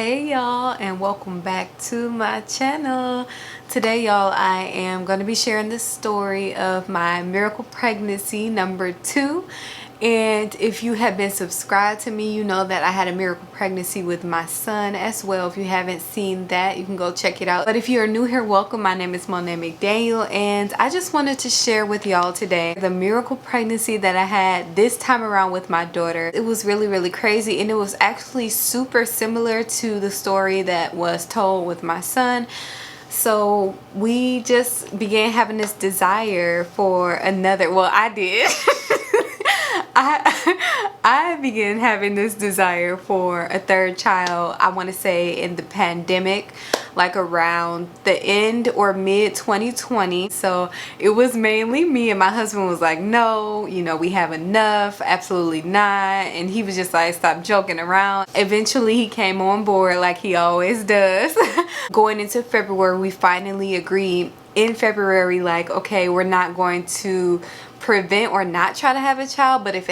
Hey y'all, and welcome back to my channel. Today y'all, I am going to be sharing the story of my miracle pregnancy number 2. And if you have been subscribed to me, you know that I had a miracle pregnancy with my son as well. If you haven't seen that, you can go check it out. But if you are new here, welcome. My name is Monet McDaniel, and I just wanted to share with y'all today the miracle pregnancy that I had this time around with my daughter. It was really crazy, and it was actually super similar to the story that was told with my son. So we just began having this desire for another, well, I did. I began having this desire for a third child, I want to say in the pandemic, like around the end or mid 2020. So it was mainly me, and my husband was like, no, we have enough, absolutely not. And he was just like, stop joking around. Eventually he came on board like he always does. Going into February, we finally agreed in February, like, okay, we're not going to prevent or not try to have a child, but if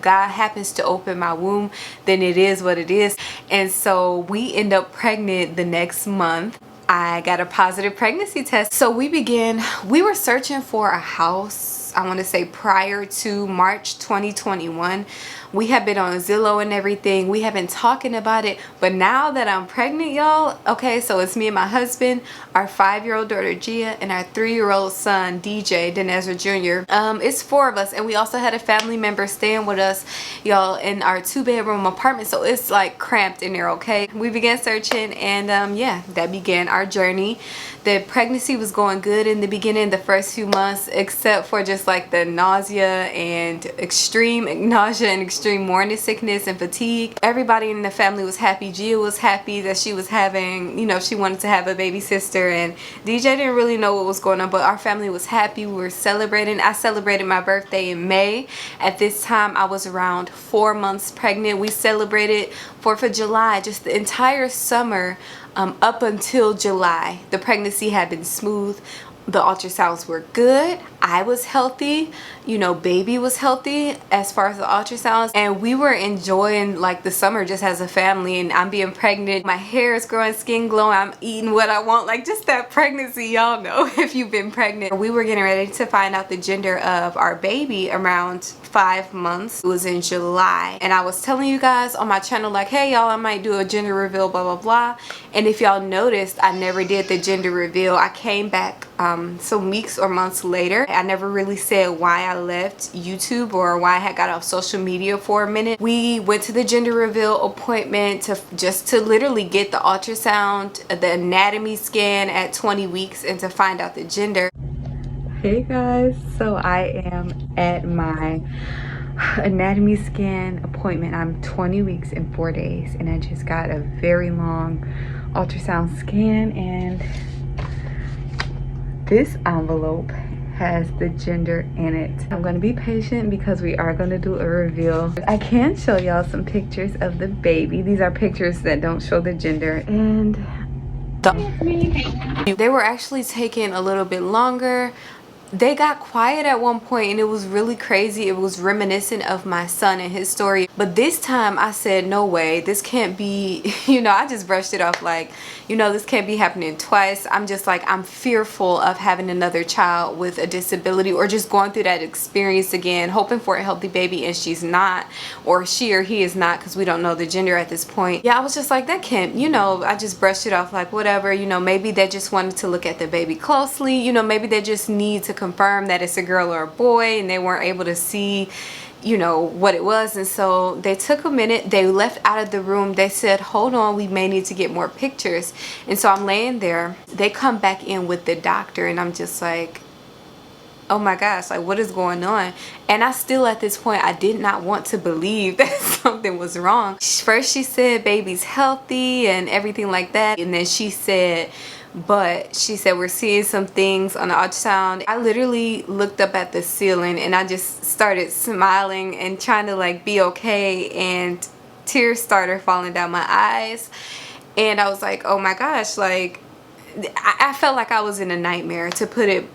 God happens to open my womb, then it is what it is. And so we end up pregnant the next month. I got a positive pregnancy test. So we were searching for a house, I want to say prior to March 2021. We have been on Zillow and everything. We have been talking about it. But now that I'm pregnant, y'all, okay, so it's me and my husband, our 5-year-old daughter Gia, and our 3-year-old son DJ, Denezra Jr. It's 4 of us, and we also had a family member staying with us, y'all, in our 2-bedroom apartment. So it's like cramped in there, okay? We began searching, and yeah, that began our journey. The pregnancy was going good in the beginning, the first few months, except for just like the nausea and extreme morning sickness and fatigue. Everybody in the family was happy. Gia was happy that she was having, she wanted to have a baby sister, and DJ didn't really know what was going on, but our family was happy. We were celebrating. I celebrated my birthday in May. At this time, I was around 4 months pregnant. We celebrated 4th of July, just the entire summer. Up until July, the pregnancy had been smooth. The ultrasounds were good. I was healthy, baby was healthy as far as the ultrasounds, and we were enjoying like the summer just as a family. And I'm being pregnant, my hair is growing, skin glowing, I'm eating what I want, like just that pregnancy, y'all know if you've been pregnant. We were getting ready to find out the gender of our baby around 5 months. It was in July, and I was telling you guys on my channel like, hey y'all, I might do a gender reveal, blah blah blah. And if y'all noticed, I never did the gender reveal. I came back some weeks or months later. I never really said why I left YouTube or why I had got off social media for a minute. We went to the gender reveal appointment to literally get the ultrasound, the anatomy scan at 20 weeks, and to find out the gender. Hey guys, so I am at my anatomy scan appointment. I'm 20 weeks and 4 days, and I just got a very long ultrasound scan, and this envelope has the gender in it. I'm going to be patient because we are going to do a reveal. I can show y'all some pictures of the baby. These are pictures that don't show the gender, and they were actually taking a little bit longer. They got quiet at one point, and it was really crazy. It was reminiscent of my son and his story. But this time I said, no way, this can't be, I just brushed it off like, this can't be happening twice. I'm just like, I'm fearful of having another child with a disability, or just going through that experience again, hoping for a healthy baby and she's not, or she or he is not, because we don't know the gender at this point. Yeah, I was just like, that can't, I just brushed it off like whatever, maybe they just wanted to look at the baby closely, maybe they just need to confirm that it's a girl or a boy, and they weren't able to see what it was. And so they took a minute, they left out of the room, they said, hold on, we may need to get more pictures. And so I'm laying there, they come back in with the doctor, and I'm just like, oh my gosh, like what is going on? And I still, at this point, I did not want to believe that something was wrong. First she said baby's healthy and everything like that, and then she said we're seeing some things on the ultrasound. I literally looked up at the ceiling, and I just started smiling and trying to like be okay, and tears started falling down my eyes. And I was like, oh my gosh, like I felt like I was in a nightmare, to put it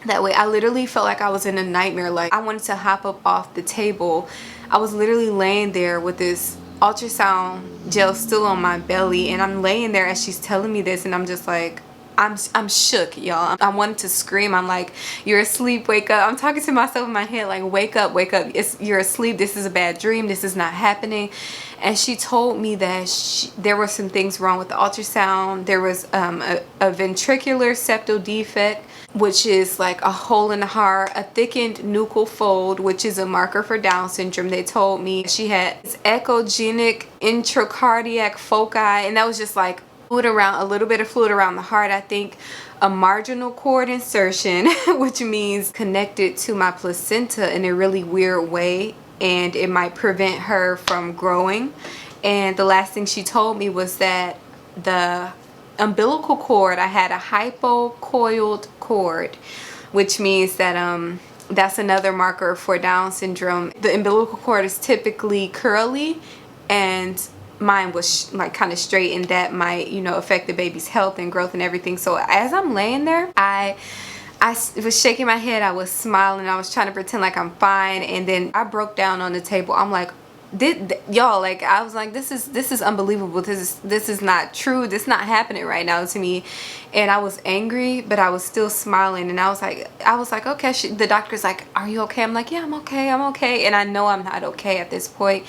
that way. I literally felt like I was in a nightmare. Like I wanted to hop up off the table. I was literally laying there with this ultrasound gel still on my belly, and I'm laying there as she's telling me this, and I'm just like, I'm shook, y'all. I wanted to scream. I'm like, you're asleep, wake up. I'm talking to myself in my head like, wake up, wake up. You're asleep. This is a bad dream. This is not happening. And she told me that there were some things wrong with the ultrasound. There was a ventricular septal defect, which is like a hole in the heart, a thickened nuchal fold, which is a marker for Down syndrome. They told me she had echogenic intracardiac foci, and that was just like fluid around, a little bit of fluid around the heart. I think a marginal cord insertion, which means connected to my placenta in a really weird way, and it might prevent her from growing. And the last thing she told me was that the umbilical cord, I had a hypocoiled cord, which means that that's another marker for Down syndrome. The umbilical cord is typically curly, and mine was like kind of straight, and that might, you know, affect the baby's health and growth and everything. So as I'm laying there, I was shaking my head, I was smiling, I was trying to pretend like I'm fine, and then I broke down on the table. I'm like, y'all, like, I was like, this is unbelievable. This is not true. This is not happening right now to me. And I was angry, but I was still smiling, and I was like, okay. The doctor's like, are you okay? I'm like, yeah, I'm okay. And I know I'm not okay at this point.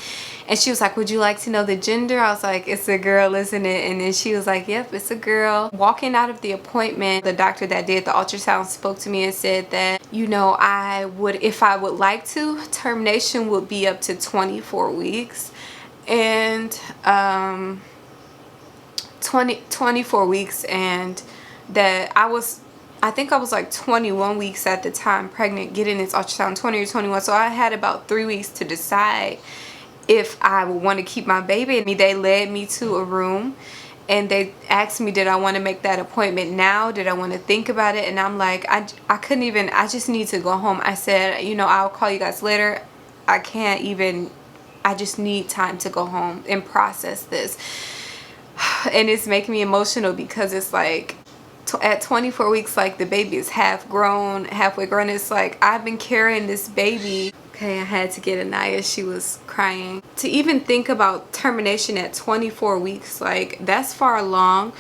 And she was like, would you like to know the gender? I was like, it's a girl, isn't it? And then she was like, yep, it's a girl. Walking out of the appointment, the doctor that did the ultrasound spoke to me and said that, you know, if I would like to, termination would be up to 24 weeks. And 24 weeks, and that I think I was like 21 weeks at the time pregnant, getting this ultrasound, 20 or 21. So I had about 3 weeks to decide if I would want to keep my baby. They led me to a room, and they asked me, did I want to make that appointment now? Did I want to think about it? And I'm like, I couldn't even, I just need to go home. I said, you know, I'll call you guys later. I can't even, I just need time to go home and process this. And it's making me emotional because it's like, at 24 weeks, like, the baby is halfway grown. It's like, I've been carrying this baby. Okay, I had to get Anaya. She was crying. To even think about termination at 24 weeks, like, that's far along.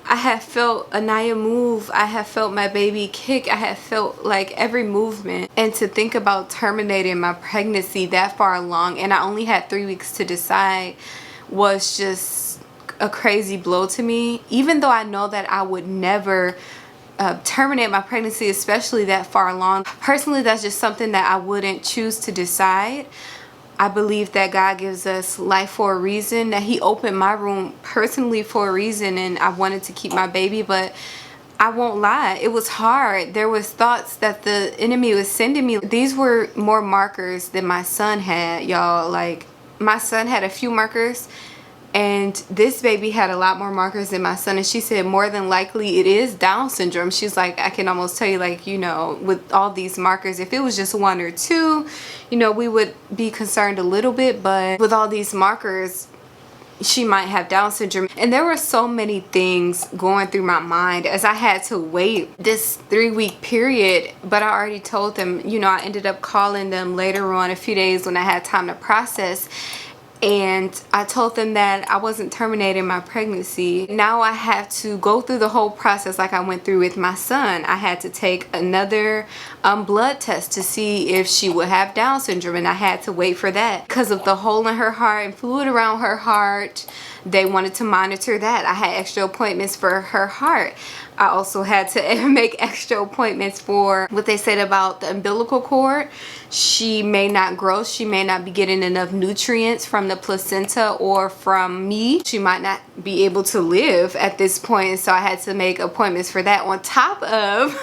I have felt Anaya move. I have felt my baby kick. I have felt like every movement. And to think about terminating my pregnancy that far along, and I only had 3 weeks to decide, was just a crazy blow to me. Even though I know that I would never terminate my pregnancy, especially that far along. Personally, that's just something that I wouldn't choose to decide. I believe that God gives us life for a reason, that He opened my room personally for a reason, and I wanted to keep my baby. But I won't lie, it was hard. There was thoughts that the enemy was sending me. These were more markers than my son had, y'all. Like, my son had a few markers, and this baby had a lot more markers than my son. And she said more than likely it is Down syndrome. She's like, I can almost tell you, like, you know, with all these markers, if it was just 1 or 2, you know, we would be concerned a little bit. But with all these markers, she might have Down syndrome. And there were so many things going through my mind as I had to wait this 3-week period. But I already told them, you know, I ended up calling them later on, a few days when I had time to process. And I told them that I wasn't terminating my pregnancy. Now I have to go through the whole process like I went through with my son. I had to take another blood test to see if she would have Down syndrome, and I had to wait for that because of the hole in her heart and fluid around her heart. They wanted to monitor that. I had extra appointments for her heart. I also had to make extra appointments for what they said about the umbilical cord. She may not grow. She may not be getting enough nutrients from the placenta or from me. She might not be able to live at this point. So I had to make appointments for that on top of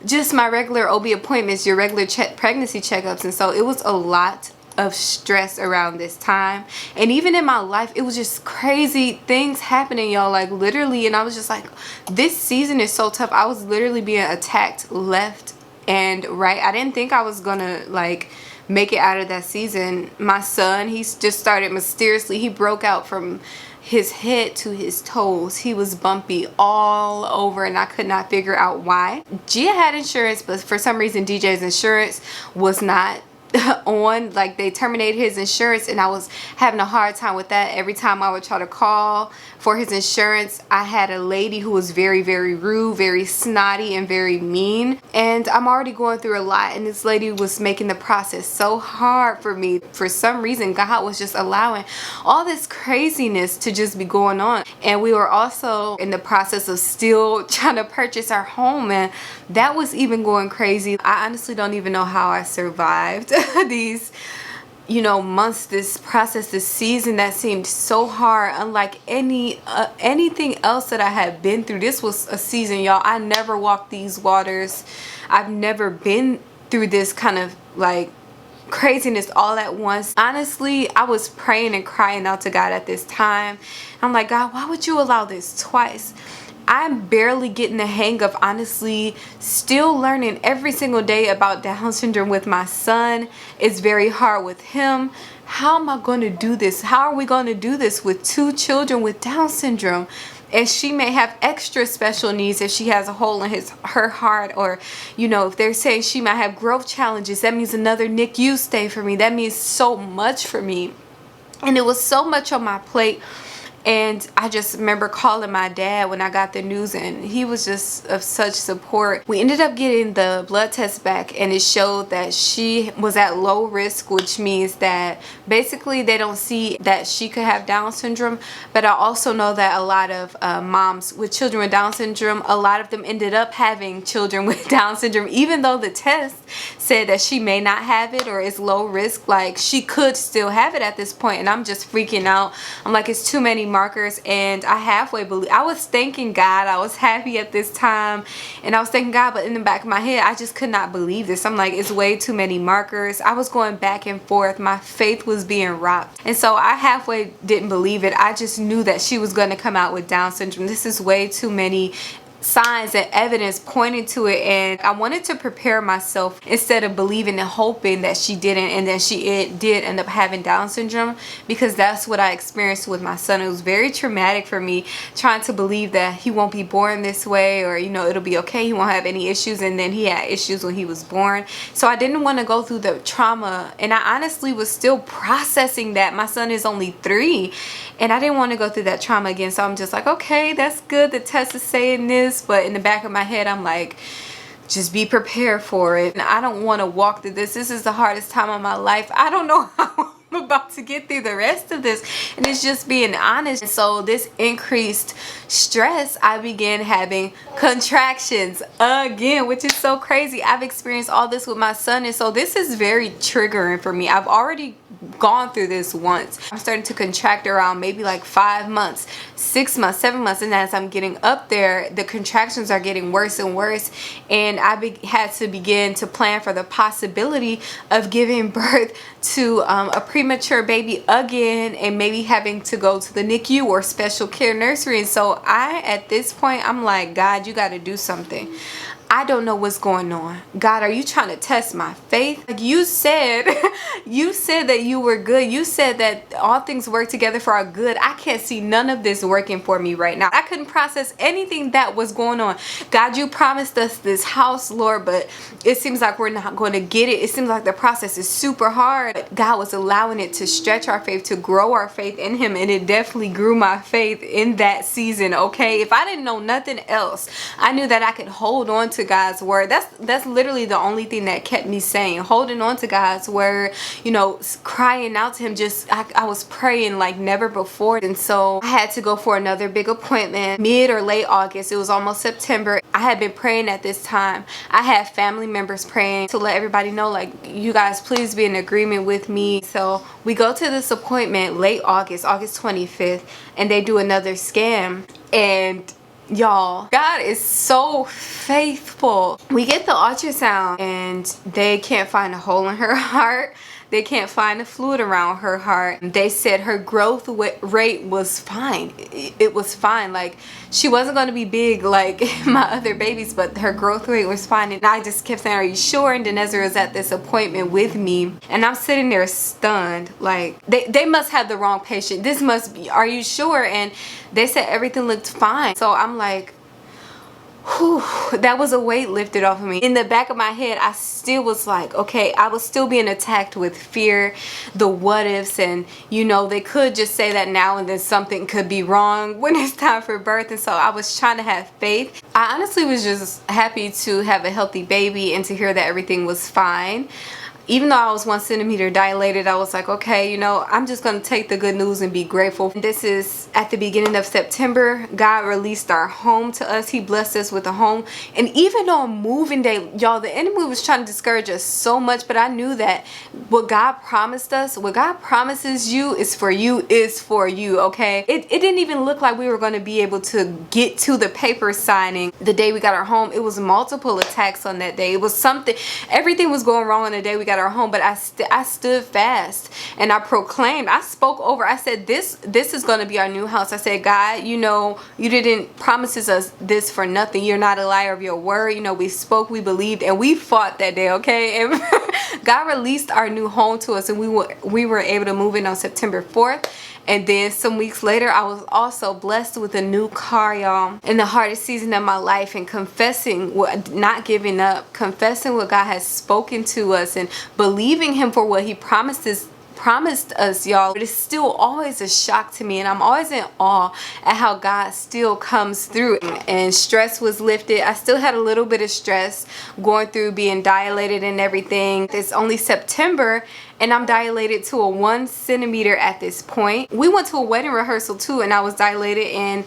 just my regular OB appointments, your regular pregnancy checkups. And so it was a lot of stress around this time. And even in my life, it was just crazy things happening, y'all, like literally. And I was just like, this season is so tough. I was literally being attacked left and right. I didn't think I was gonna like make it out of that season. My son, he's just started mysteriously, he broke out from his head to his toes. He was bumpy all over, and I could not figure out why. Gia had insurance, but for some reason DJ's insurance was not on, like they terminated his insurance, and I was having a hard time with that. Every time I would try to call for his insurance, I had a lady who was very, very rude, very snotty, and very mean. And I'm already going through a lot, and this lady was making the process so hard for me. For some reason, God was just allowing all this craziness to just be going on. And we were also in the process of still trying to purchase our home, and that was even going crazy. I honestly don't even know how I survived these, you know, months, this process, this season that seemed so hard, unlike anything else that I had been through. This was a season, y'all, I never walked these waters. I've never been through this kind of like craziness all at once. Honestly, I was praying and crying out to God at this time. I'm like, God, why would you allow this twice? I'm barely getting the hang of, honestly, still learning every single day about Down syndrome with my son. It's very hard with him. How am I going to do this? How are we going to do this with 2 children with Down syndrome? And she may have extra special needs if she has a hole in her heart, or, you know, if they're saying she might have growth challenges, that means another NICU stay for me. That means so much for me. And it was so much on my plate. And I just remember calling my dad when I got the news, and he was just of such support. We ended up getting the blood test back, and it showed that she was at low risk, which means that basically they don't see that she could have Down syndrome. But I also know that a lot of moms with children with Down syndrome, a lot of them ended up having children with Down syndrome, even though the test said that she may not have it or is low risk. Like, she could still have it at this point, and I'm just freaking out. I'm like, it's too many markers. And I halfway believe, I was thanking God, I was happy at this time, and I was thanking God, but in the back of my head I just could not believe this. I'm like, it's way too many markers. I was going back and forth. My faith was being rocked, and so I halfway didn't believe it. I just knew that she was going to come out with Down syndrome. This is way too many signs and evidence pointing to it, and I wanted to prepare myself instead of believing and hoping that she didn't, and then she did end up having Down syndrome, because that's what I experienced with my son. It was very traumatic for me, trying to believe that he won't be born this way, or, you know, it'll be okay, he won't have any issues, and then he had issues when he was born. So I didn't want to go through the trauma, and I honestly was still processing that. My son is only 3, and I didn't want to go through that trauma again. So I'm just like, okay, that's good, the test is saying this, but in the back of my head I'm like, just be prepared for it. And I don't want to walk through this. This is the hardest time of my life. I don't know how I'm about to get through the rest of this, and it's just being honest. So this increased stress, I began having contractions again, which is so crazy. I've experienced all this with my son, and so this is very triggering for me. I've already gone through this once. I'm starting to contract around maybe like 5 months, 6 months, 7 months, and as I'm getting up there, the contractions are getting worse and worse, and I had to begin to plan for the possibility of giving birth to a premature baby again, and maybe having to go to the NICU or special care nursery. And so at this point, I'm like, God, you got to do something. I don't know what's going on. God, are you trying to test my faith? Like you said, you said that you were good. You said that all things work together for our good. I can't see none of this working for me right now. I couldn't process anything that was going on. God, you promised us this house, Lord, but it seems like we're not going to get it. It seems like the process is super hard. God was allowing it to stretch our faith, to grow our faith in Him, and it definitely grew my faith in that season, okay? If I didn't know nothing else, I knew that I could hold on to God's word. That's literally the only thing that kept me sane, holding on to God's word, you know, crying out to Him. Just I was praying like never before. And so I had to go for another big appointment mid or late August. It was almost September. I had been praying at this time. I had family members praying to let everybody know, like, you guys please be in agreement with me. So we go to this appointment late August 25th, and they do another scan, and y'all, God is so faithful. We get the ultrasound, and they can't find a hole in her heart. They can't find the fluid around her heart. They said her growth rate was fine. It was fine. Like, she wasn't going to be big like my other babies, but her growth rate was fine. And I just kept saying, are you sure? And Denezra was at this appointment with me, and I'm sitting there stunned. Like, they must have the wrong patient. This must be, are you sure? And they said everything looked fine. So I'm like, whew, that was a weight lifted off of me. In the back of my head, I still was like, okay, I was still being attacked with fear, the what ifs, and you know, they could just say that now and then something could be wrong when it's time for birth. And so I was trying to have faith. I honestly was just happy to have a healthy baby and to hear that everything was fine. Even though I was 1 centimeter dilated, I was like, okay, you know, I'm just going to take the good news and be grateful. This is at the beginning of September. God released our home to us. He blessed us with a home. And even on moving day, y'all, the enemy was trying to discourage us so much, but I knew that what God promised us, what God promises you is for you, okay? It didn't even look like we were going to be able to get to the paper signing the day we got our home. It was multiple attacks on that day. It was something, everything was going wrong on the day we got our home, but I stood fast and I proclaimed, I spoke over, I said, this is going to be our new house. I said, God, you know, you didn't promises us this for nothing. You're not a liar of your word. You know, we spoke, we believed, and we fought that day, okay? And God released our new home to us, and we were able to move in on September 4th. And then some weeks later, I was also blessed with a new car, y'all. In the hardest season of my life, and confessing, not giving up, confessing what God has spoken to us and believing Him for what He promised us, y'all. But it's still always a shock to me, and I'm always in awe at how God still comes through. And stress was lifted. I still had a little bit of stress going through being dilated and everything. It's only September and I'm dilated to a 1 centimeter at this point. We went to a wedding rehearsal too, and I was dilated and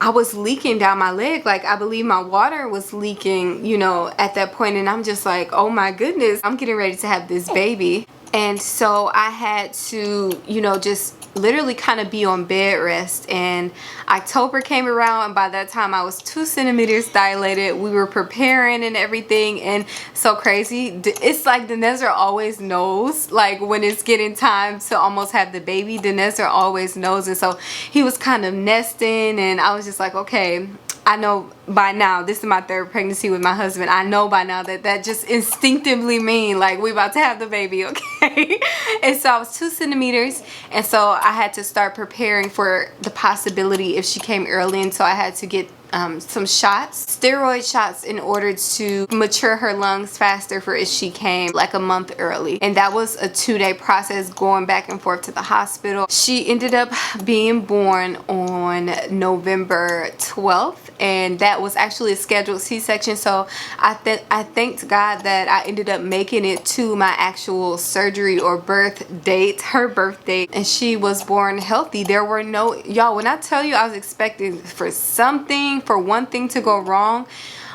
I was leaking down my leg. Like, I believe my water was leaking, you know, at that point. And I'm just like, oh my goodness, I'm getting ready to have this baby. And so I had to, you know, just literally kind of be on bed rest. And October came around, and by that time I was 2 centimeters dilated. We were preparing and everything, and so crazy. It's like Denezra always knows, like when it's getting time to almost have the baby. Denezra always knows, and so he was kind of nesting, and I was just like, okay, I know by now, this is my 3rd pregnancy with my husband. I know by now that just instinctively mean like we about to have the baby, okay? And so I was 2 centimeters, and so I had to start preparing for the possibility if she came early, and so I had to get some shots, steroid shots, in order to mature her lungs faster for if she came like a month early. And that was a 2-day process going back and forth to the hospital. She ended up being born on November 12th, and that was actually a scheduled C-section. So I thanked God that I ended up making it to my actual surgery or birth date, her birth date, and she was born healthy. There were no, y'all, when I tell you I was expecting for one thing to go wrong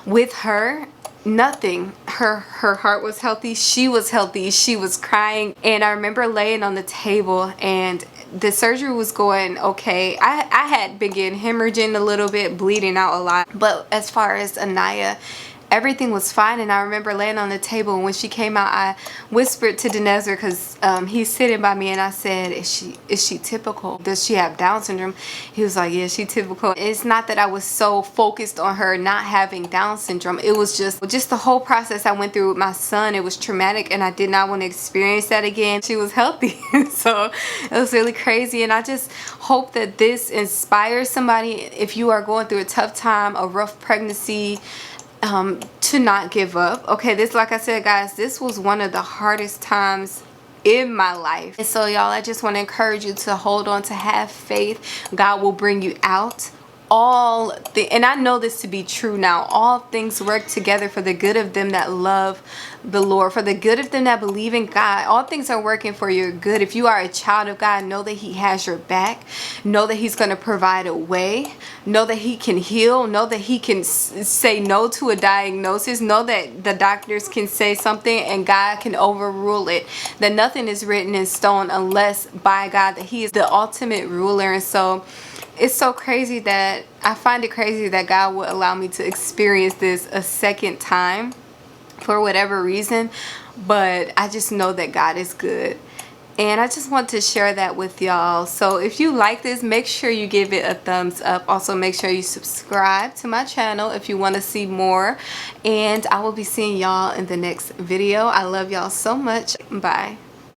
with her, nothing. Her heart was healthy, she was healthy, she was crying. And I remember laying on the table, and the surgery was going okay. I had begun hemorrhaging a little bit, bleeding out a lot, but as far as Anaya, everything was fine. And I remember laying on the table, and when she came out, I whispered to Denezra, because he's sitting by me, and I said, is she typical? Does she have Down syndrome? He was like, yeah, she typical. It's not that I was so focused on her not having Down syndrome. It was just the whole process I went through with my son. It was traumatic, and I did not want to experience that again. She was healthy. So it was really crazy, and I just hope that this inspires somebody. If you are going through a tough time, a rough pregnancy, to not give up. Okay, this, like I said, guys, this was one of the hardest times in my life. And so, y'all, I just want to encourage you to hold on, to have faith. God will bring you out. And I know this to be true now, all things work together for the good of them that love the Lord, for the good of them that believe in God. All things are working for your good. If you are a child of God, know that He has your back. Know that He's going to provide a way. Know that He can heal. Know that He can say no to a diagnosis. Know that the doctors can say something and God can overrule it. That nothing is written in stone unless by God, that He is the ultimate ruler. And so it's so crazy that I find it crazy that God would allow me to experience this a second time for whatever reason. But I just know that God is good. And I just want to share that with y'all. So if you like this, make sure you give it a thumbs up. Also, make sure you subscribe to my channel if you want to see more. And I will be seeing y'all in the next video. I love y'all so much. Bye.